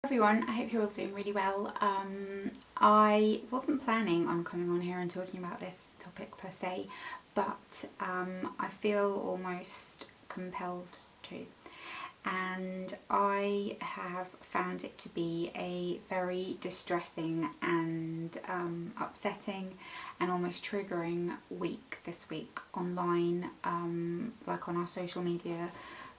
Everyone, I hope you're all doing really well. I wasn't planning on coming on here and talking about this topic per se, but I feel almost compelled to. And I have found it to be a very distressing and upsetting and almost triggering week this week online, like on our social media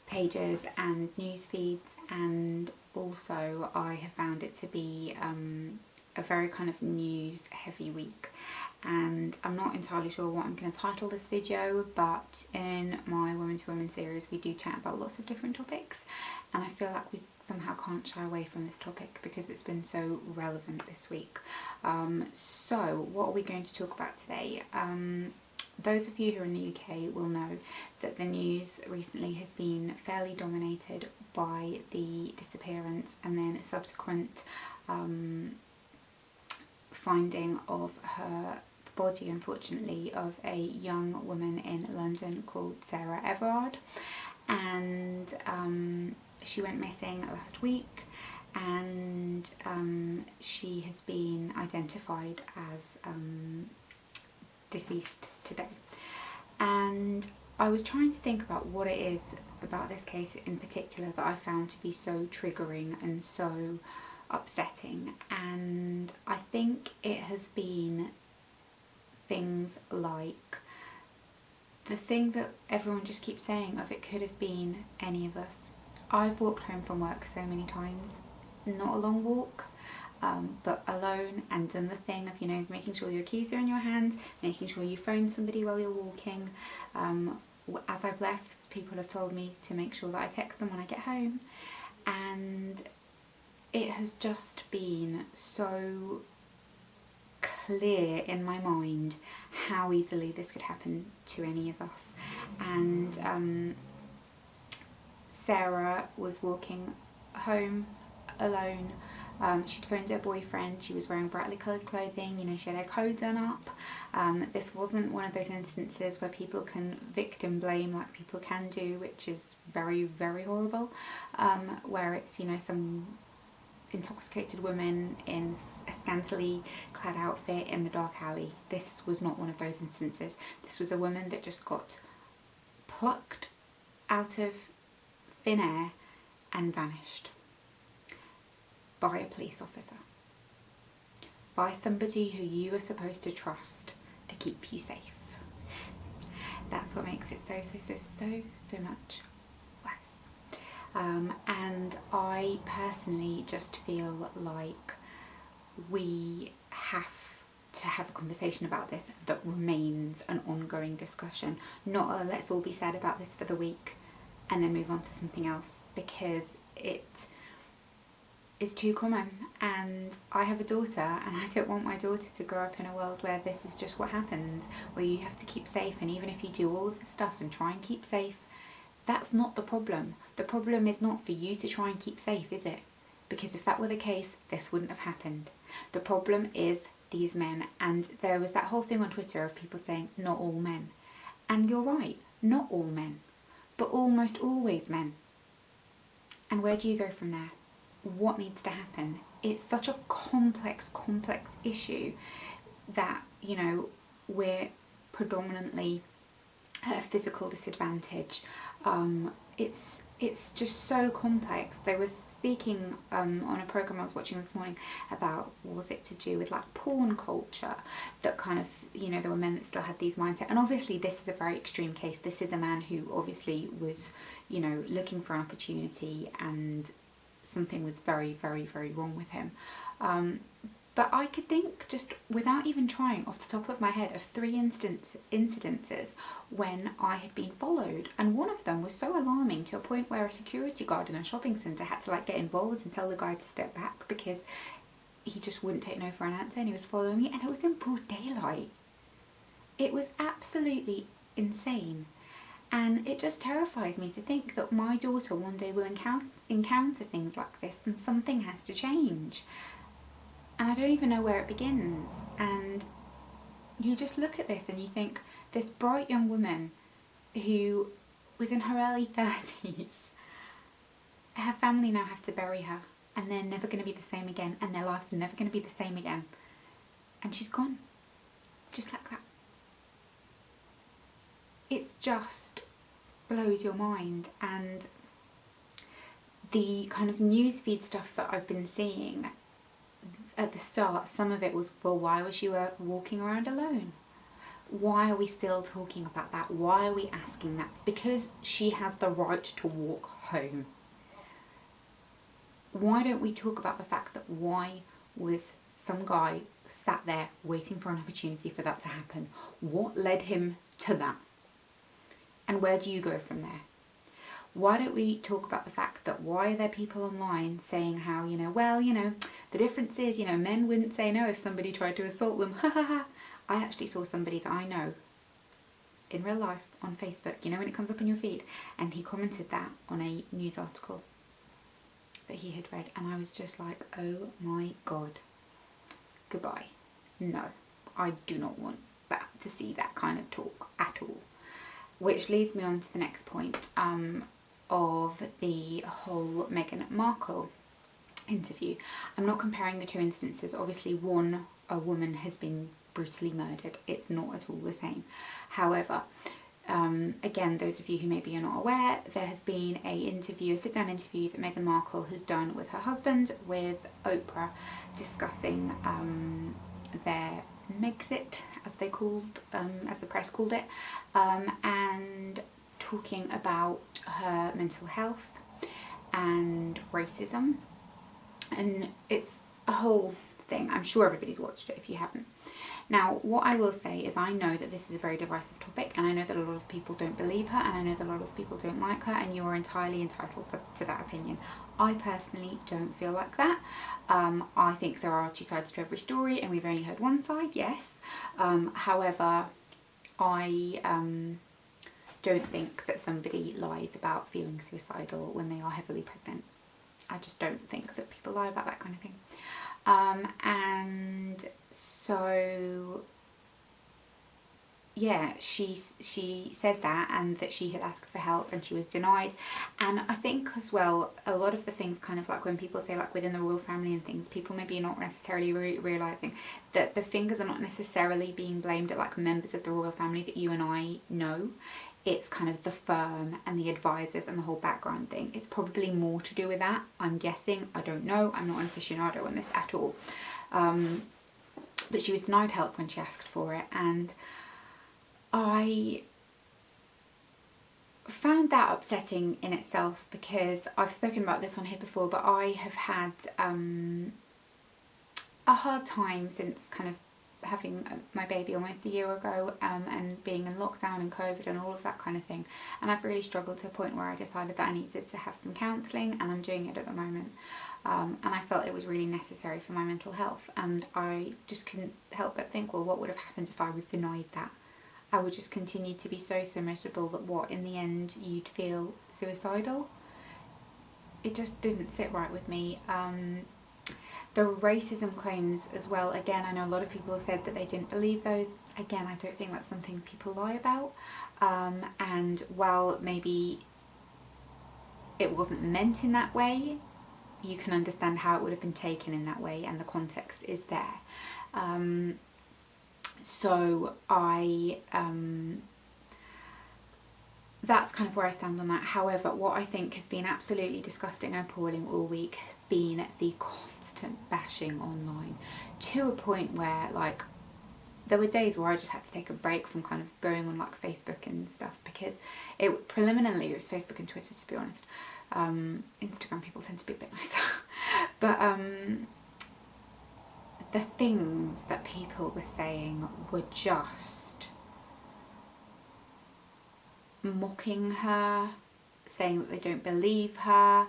pages and news feeds, and also I have found it to be a very kind of news heavy week, and I'm not entirely sure what I'm going to title this video, but in my Women to Women series we do chat about lots of different topics, and I feel like we somehow can't shy away from this topic because it's been so relevant this week. So what are we going to talk about today? Those of you who are in the UK will know that the news recently has been fairly dominated by the disappearance and then subsequent finding of her body, unfortunately, of a young woman in London called Sarah Everard. And she went missing last week, and she has been identified as deceased today. And I was trying to think about what it is about this case in particular that I found to be so triggering and so upsetting, and I think it has been things like the thing that everyone just keeps saying of it could have been any of us. I've walked home from work so many times, not a long walk, but alone, and done the thing of, you know, making sure your keys are in your hand, making sure you phone somebody while you're walking. As I've left, people have told me to make sure that I text them when I get home, and it has just been so clear in my mind how easily this could happen to any of us. And Sarah was walking home alone. She'd phoned her boyfriend. She was wearing brightly coloured clothing, you know, she had her coat done up. This wasn't one of those instances where people can victim blame like people can do, which is very, very horrible, where it's, you know, some intoxicated woman in a scantily clad outfit in the dark alley. This was not one of those instances. This was a woman that just got plucked out of thin air and vanished by a police officer, by somebody who you are supposed to trust to keep you safe. That's what makes it so much worse. And I personally just feel like we have to have a conversation about this that remains an ongoing discussion, not a let's all be sad about this for the week and then move on to something else, because it is too common. And I have a daughter, and I don't want my daughter to grow up in a world where this is just what happens, where you have to keep safe, and even if you do all of the stuff and try and keep safe, that's not the problem. The problem is not for you to try and keep safe, is it? Because if that were the case, this wouldn't have happened. The problem is these men, and there was that whole thing on Twitter of people saying not all men, and you're right, not all men, but almost always men. And where do you go from there? What needs to happen? It's such a complex issue that, you know, we're predominantly at a physical disadvantage. It's just so complex. They were speaking on a programme I was watching this morning about, was it to do with like porn culture, that kind of, you know, there were men that still had these mindset. And obviously this is a very extreme case. This is a man who obviously was, you know, looking for an opportunity, and something was very, very, very wrong with him. But I could think, just without even trying, off the top of my head, of 3 incidences when I had been followed, and one of them was so alarming to a point where a security guard in a shopping centre had to like get involved and tell the guy to step back because he just wouldn't take no for an answer, and he was following me, and it was in broad daylight. It was absolutely insane. And it just terrifies me to think that my daughter one day will encounter things like this, and something has to change. And I don't even know where it begins. And you just look at this and you think, this bright young woman who was in her early 30s, her family now have to bury her. and they're never going to be the same again, and their lives are never going to be the same again. And she's gone. Just like that. It's just blows your mind. And the kind of newsfeed stuff that I've been seeing at the start, some of it was, well, why was she walking around alone? Why are we still talking about that? Why are we asking that? Because she has the right to walk home. Why don't we talk about the fact that why was some guy sat there waiting for an opportunity for that to happen? What led him to that? And where do you go from there? Why don't we talk about the fact that why are there people online saying how, the difference is, men wouldn't say no if somebody tried to assault them. I actually saw somebody that I know in real life on Facebook, when it comes up in your feed, and he commented that on a news article that he had read, and I was just like, oh my God, goodbye. No, I do not want that to see that kind of talk at all. Which leads me on to the next point of the whole Meghan Markle interview. I'm not comparing the two instances. Obviously, a woman has been brutally murdered. It's not at all the same. However, again, those of you who maybe are not aware, there has been a sit-down interview that Meghan Markle has done with her husband, with Oprah, discussing their Megxit, as the press called it, and talking about her mental health and racism. And it's a whole thing. I'm sure everybody's watched it if you haven't. Now, what I will say is I know that this is a very divisive topic, and I know that a lot of people don't believe her, and I know that a lot of people don't like her, and you are entirely entitled to that opinion. I personally don't feel like that. I think there are two sides to every story, and we've only heard one side, yes. However, I don't think that somebody lies about feeling suicidal when they are heavily pregnant. I just don't think that people lie about that kind of thing. And so, yeah, she said that, and that she had asked for help and she was denied. And I think as well, a lot of the things, kind of like when people say like within the royal family and things, people maybe are not necessarily realising that the fingers are not necessarily being blamed at like members of the royal family that you and I know. It's kind of the firm and the advisors and the whole background thing. It's probably more to do with that, I'm guessing. I don't know. I'm not an aficionado on this at all. But she was denied help when she asked for it, and I found that upsetting in itself, because I've spoken about this on here before, but I have had a hard time since kind of having my baby almost a year ago, and being in lockdown and COVID and all of that kind of thing, and I've really struggled to a point where I decided that I needed to have some counselling, and I'm doing it at the moment, and I felt it was really necessary for my mental health, and I just couldn't help but think, well, what would have happened if I was denied that? I would just continue to be so miserable that what, in the end, you'd feel suicidal? It just didn't sit right with me. The racism claims as well, again, I know a lot of people said that they didn't believe those. Again, I don't think that's something people lie about. And while maybe it wasn't meant in that way, you can understand how it would have been taken in that way, and the context is there. So that's kind of where I stand on that. However, what I think has been absolutely disgusting and appalling all week has been the constant bashing online, to a point where, like, there were days where I just had to take a break from kind of going on like Facebook and stuff, because preliminarily it was Facebook and Twitter, to be honest. Instagram people tend to be a bit nicer. But the things that people were saying were just mocking her, saying that they don't believe her,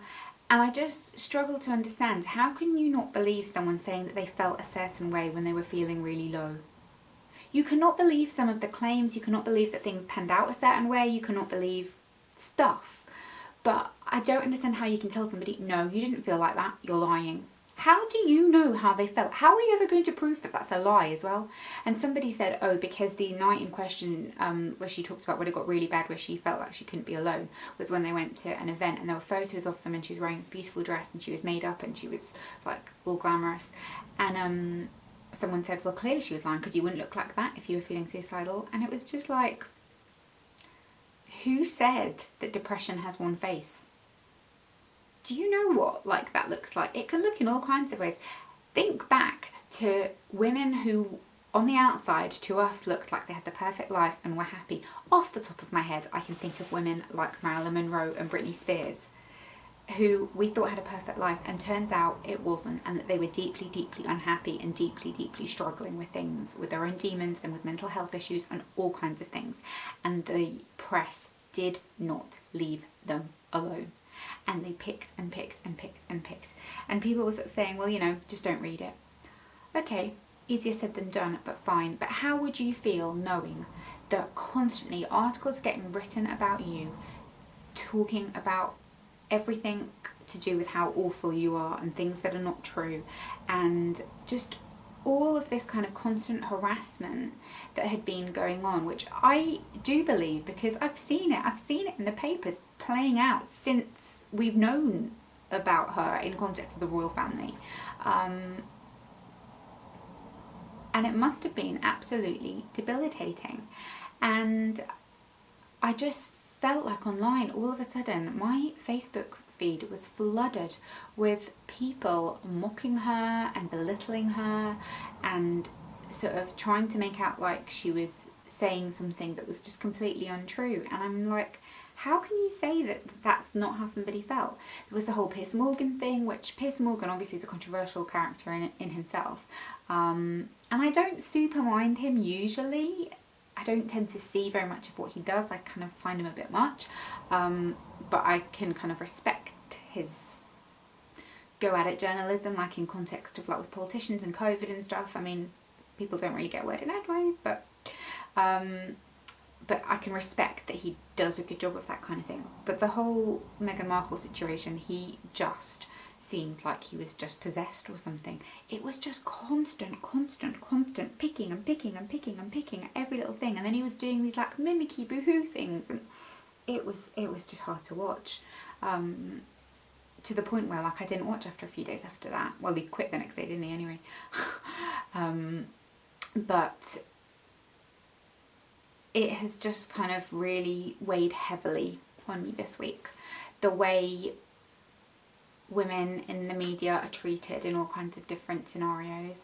and I just struggle to understand, how can you not believe someone saying that they felt a certain way when they were feeling really low? You cannot believe some of the claims, you cannot believe that things panned out a certain way, you cannot believe stuff, but I don't understand how you can tell somebody, no, you didn't feel like that, you're lying. How do you know how they felt? How are you ever going to prove that that's a lie as well? And somebody said, oh, because the night in question where she talked about when it got really bad, where she felt like she couldn't be alone, was when they went to an event and there were photos of them and she was wearing this beautiful dress and she was made up and she was like all glamorous. And someone said, well, clearly she was lying because you wouldn't look like that if you were feeling suicidal. And it was just like, who said that depression has one face? Do you know what like that looks like? It can look in all kinds of ways. Think back to women who on the outside to us looked like they had the perfect life and were happy. Off the top of my head, I can think of women like Marilyn Monroe and Britney Spears who we thought had a perfect life, and turns out it wasn't, and that they were deeply, deeply unhappy and deeply, deeply struggling with things, with their own demons and with mental health issues and all kinds of things. And the press did not leave them alone. And they picked and picked and picked and picked. And people were sort of saying, well, you know, just don't read it. Okay, easier said than done, but fine. But how would you feel knowing that constantly articles getting written about you, talking about everything to do with how awful you are and things that are not true, and just all of this kind of constant harassment that had been going on, which I do believe because I've seen it in the papers playing out since we've known about her in context of the royal family. And it must have been absolutely debilitating. And I just felt like online, all of a sudden, my Facebook feed was flooded with people mocking her and belittling her and sort of trying to make out like she was saying something that was just completely untrue. And I'm like, how can you say that that's not how somebody felt? There was the whole Piers Morgan thing, which Piers Morgan obviously is a controversial character in himself. And I don't super mind him usually. I don't tend to see very much of what he does. I kind of find him a bit much. But I can kind of respect his go-at-it journalism, like in context of like with politicians and COVID and stuff. I mean, people don't really get a word in edgeways, but I can respect that he does a good job of that kind of thing. But the whole Meghan Markle situation, he just seemed like he was just possessed or something. It was just constant picking and picking and picking and picking at every little thing. And then he was doing these like mimicky boohoo things, and it was just hard to watch. To the point where like I didn't watch after a few days after that. Well, he quit the next day, didn't he, anyway? But it has just kind of really weighed heavily on me this week. The way women in the media are treated in all kinds of different scenarios.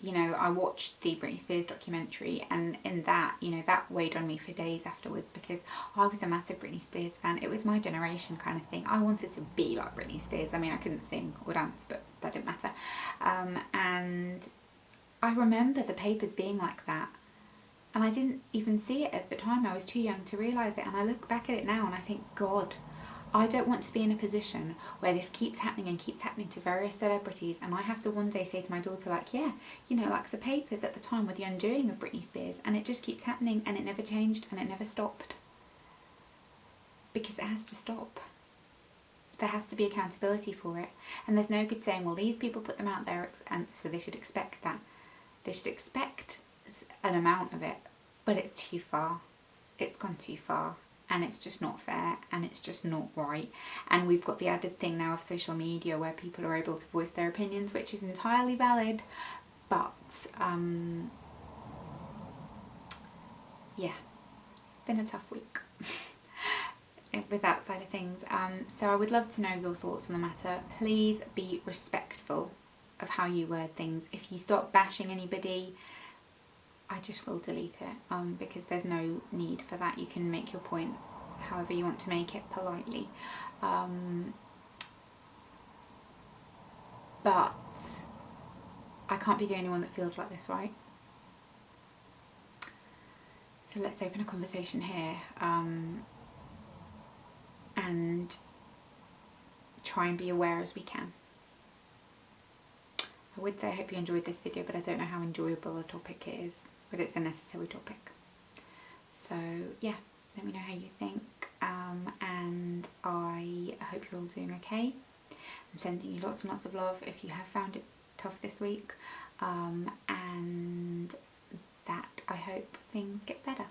You know, I watched the Britney Spears documentary, and in that, you know, that weighed on me for days afterwards because I was a massive Britney Spears fan. It was my generation kind of thing. I wanted to be like Britney Spears. I mean, I couldn't sing or dance, but that didn't matter. And I remember the papers being like that. And I didn't even see it at the time. I was too young to realise it. And I look back at it now and I think, God, I don't want to be in a position where this keeps happening and keeps happening to various celebrities, and I have to one day say to my daughter, like, yeah, you know, like the papers at the time were the undoing of Britney Spears, and it just keeps happening and it never changed and it never stopped. Because it has to stop. There has to be accountability for it. And there's no good saying, well, these people put them out there and so they should expect that. They should expect an amount of it, but it's too far. It's gone too far. And it's just not fair, and it's just not right. And we've got the added thing now of social media where people are able to voice their opinions, which is entirely valid. But, yeah, it's been a tough week with that side of things. So I would love to know your thoughts on the matter. Please be respectful of how you word things. If you start bashing anybody, I just will delete it because there's no need for that. You can make your point however you want to make it, politely. But I can't be the only one that feels like this, right? So let's open a conversation here and try and be aware as we can. I would say I hope you enjoyed this video, but I don't know how enjoyable a topic it is. But it's a necessary topic. So yeah, let me know how you think, and I hope you're all doing okay. I'm sending you lots and lots of love if you have found it tough this week, and that I hope things get better.